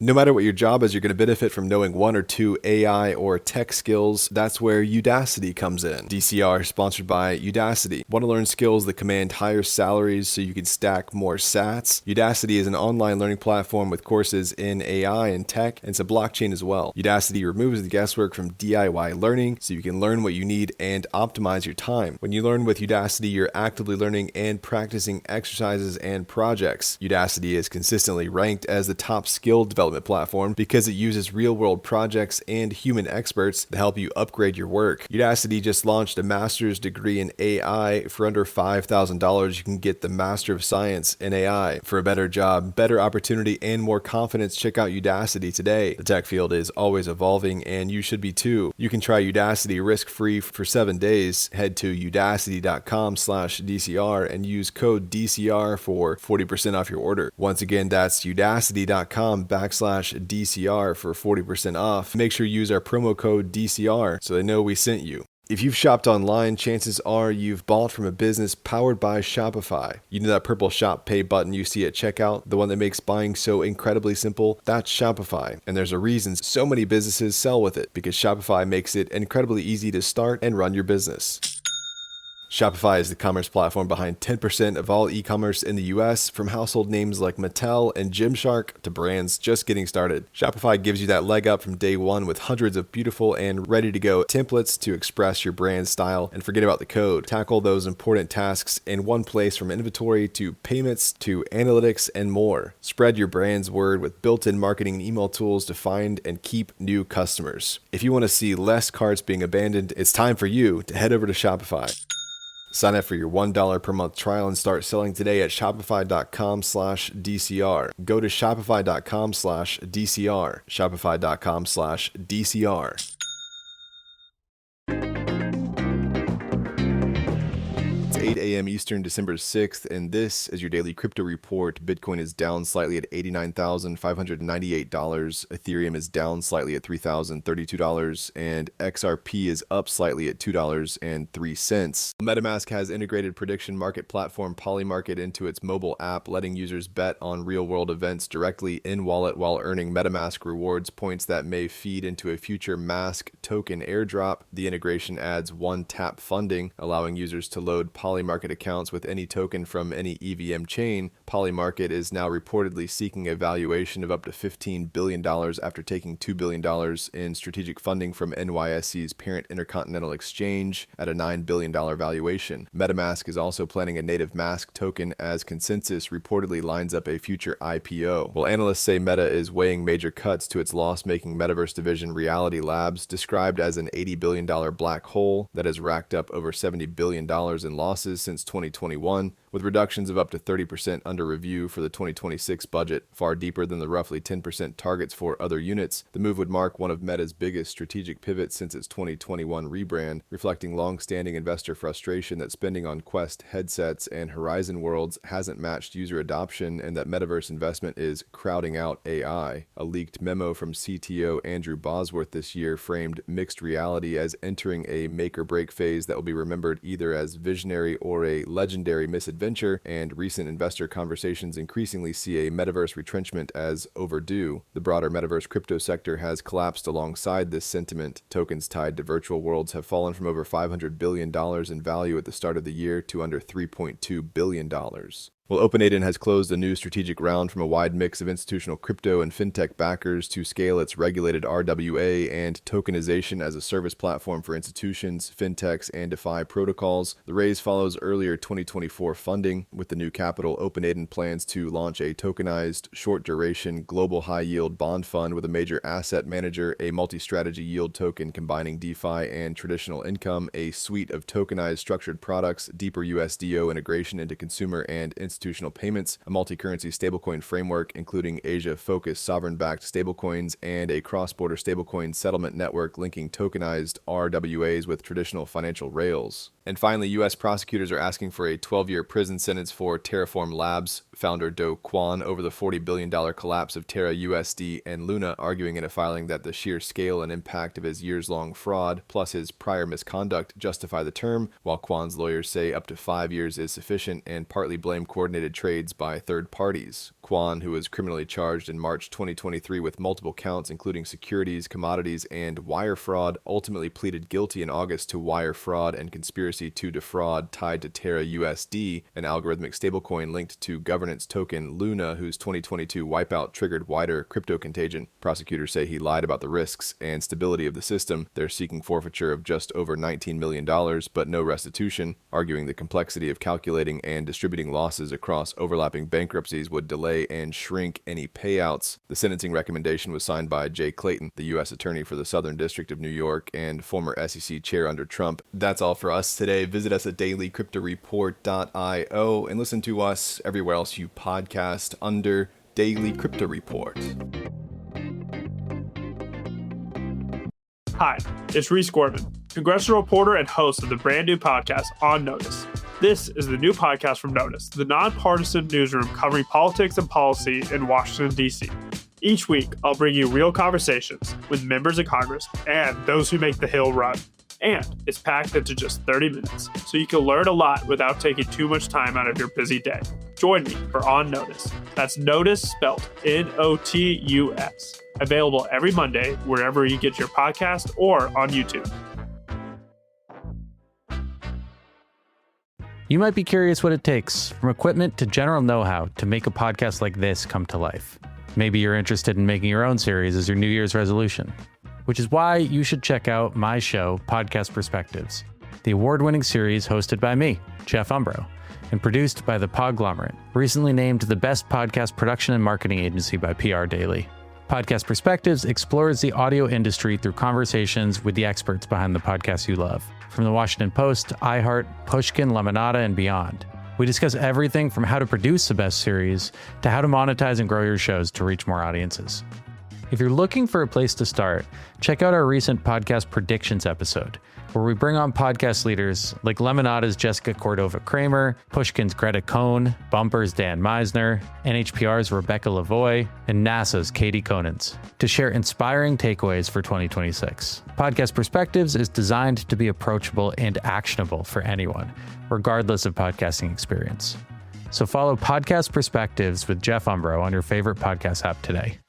No matter what your job is, you're going to benefit from knowing one or two AI or tech skills. That's where Udacity comes in. DCR is sponsored by Udacity. Want to learn skills that command higher salaries so you can stack more sats? Udacity is an online learning platform with courses in AI and tech and some blockchain as well. Udacity removes the guesswork from DIY learning so you can learn what you need and optimize your time. When you learn with Udacity, you're actively learning and practicing exercises and projects. Udacity is consistently ranked as the top skill development platform because it uses real-world projects and human experts to help you upgrade your work. Udacity just launched a master's degree in AI for under $5,000. You can get the Master of Science in AI. For a better job, better opportunity, and more confidence, check out Udacity today. The tech field is always evolving, and you should be too. You can try Udacity risk-free for 7 days. Head to udacity.com/DCR and use code DCR for 40% off your order. Once again, that's udacity.com/DCR for 40% off. Make sure you use our promo code DCR so they know we sent you. If you've shopped online, chances are you've bought from a business powered by Shopify. You know that purple Shop Pay button you see at checkout, the one that makes buying so incredibly simple? That's Shopify. And there's a reason so many businesses sell with it, because Shopify makes it incredibly easy to start and run your business. Shopify is the commerce platform behind 10% of all e-commerce in the US, from household names like Mattel and Gymshark to brands just getting started. Shopify gives you that leg up from day one with hundreds of beautiful and ready-to-go templates to express your brand style, and forget about the code. Tackle those important tasks in one place, from inventory to payments to analytics and more. Spread your brand's word with built-in marketing and email tools to find and keep new customers. If you want to see less carts being abandoned, it's time for you to head over to Shopify. Sign up for your $1 per month trial and start selling today at shopify.com/DCR. Go to shopify.com/DCR. Shopify.com/DCR. It's 8 a.m. Eastern, December 6th, and this is your daily crypto report. Bitcoin is down slightly at $89,598. Ethereum is down slightly at $3,032, and XRP is up slightly at $2.03. MetaMask has integrated prediction market platform Polymarket into its mobile app, letting users bet on real-world events directly in-wallet while earning MetaMask rewards points that may feed into a future Mask token airdrop. The integration adds one-tap funding, allowing users to load Polymarket accounts with any token from any EVM chain. Polymarket is now reportedly seeking a valuation of up to $15 billion after taking $2 billion in strategic funding from NYSE's parent Intercontinental Exchange at a $9 billion valuation. MetaMask is also planning a native mask token as Consensus reportedly lines up a future IPO. While analysts say Meta is weighing major cuts to its loss-making metaverse division Reality Labs, described as an $80 billion black hole that has racked up over $70 billion in losses since 2021, with reductions of up to 30% under review for the 2026 budget, far deeper than the roughly 10% targets for other units. The move would mark one of Meta's biggest strategic pivots since its 2021 rebrand, reflecting long-standing investor frustration that spending on Quest headsets and Horizon Worlds hasn't matched user adoption, and that metaverse investment is crowding out AI. A leaked memo from CTO Andrew Bosworth this year framed mixed reality as entering a make-or-break phase that will be remembered either as visionary or a legendary misadventure, and recent investor conversations increasingly see a metaverse retrenchment as overdue. The broader metaverse crypto sector has collapsed alongside this sentiment. Tokens tied to virtual worlds have fallen from over $500 billion in value at the start of the year to under $3.2 billion. Well, OpenEden has closed a new strategic round from a wide mix of institutional crypto and fintech backers to scale its regulated RWA and tokenization as a service platform for institutions, fintechs, and DeFi protocols. The raise follows earlier 2024 funding. With the new capital, OpenEden plans to launch a tokenized, short-duration, global high-yield bond fund with a major asset manager, a multi-strategy yield token combining DeFi and traditional income, a suite of tokenized structured products, deeper USDO integration into consumer and institutional payments, a multi-currency stablecoin framework including Asia-focused sovereign-backed stablecoins, and a cross-border stablecoin settlement network linking tokenized RWAs with traditional financial rails. And finally, U.S. prosecutors are asking for a 12-year prison sentence for Terraform Labs founder Do Kwon over the $40 billion collapse of Terra USD and Luna, arguing in a filing that the sheer scale and impact of his years-long fraud, plus his prior misconduct, justify the term, while Kwon's lawyers say up to 5 years is sufficient and partly blame coordinated trades by third parties. Kwon, who was criminally charged in March 2023 with multiple counts, including securities, commodities, and wire fraud, ultimately pleaded guilty in August to wire fraud and conspiracy to defraud tied to Terra USD, an algorithmic stablecoin linked to governance token Luna, whose 2022 wipeout triggered wider crypto contagion. Prosecutors say he lied about the risks and stability of the system. They're seeking forfeiture of just over $19 million, but no restitution, arguing the complexity of calculating and distributing losses across overlapping bankruptcies would delay and shrink any payouts. The sentencing recommendation was signed by Jay Clayton, the U.S. Attorney for the Southern District of New York and former SEC chair under Trump. That's all for us today. Visit us at dailycryptoreport.io and listen to us everywhere else you podcast under Daily Crypto Report. Hi, it's Reese Gorman, congressional reporter and host of the brand new podcast On Notice. This is the new podcast from Notice, the nonpartisan newsroom covering politics and policy in Washington, D.C. Each week, I'll bring you real conversations with members of Congress and those who make the Hill run. And it's packed into just 30 minutes, so you can learn a lot without taking too much time out of your busy day. Join me for On Notice. That's Notice spelled Notus. Available every Monday wherever you get your podcast or on YouTube. You might be curious what it takes, from equipment to general know-how, to make a podcast like this come to life. Maybe you're interested in making your own series as your New Year's resolution, which is why you should check out my show, Podcast Perspectives, the award-winning series hosted by me, Jeff Umbro, and produced by The Podglomerate, recently named the best podcast production and marketing agency by PR Daily. Podcast Perspectives explores the audio industry through conversations with the experts behind the podcasts you love. From the Washington Post, iHeart, Pushkin, Lemonada, and beyond. We discuss everything from how to produce the best series to how to monetize and grow your shows to reach more audiences. If you're looking for a place to start, check out our recent podcast predictions episode, where we bring on podcast leaders like Lemonada's Jessica Cordova-Kramer, Pushkin's Greta Cohn, Bumper's Dan Meisner, NHPR's Rebecca Lavoie, and NASA's Katie Conants to share inspiring takeaways for 2026. Podcast Perspectives is designed to be approachable and actionable for anyone, regardless of podcasting experience. So follow Podcast Perspectives with Jeff Umbro on your favorite podcast app today.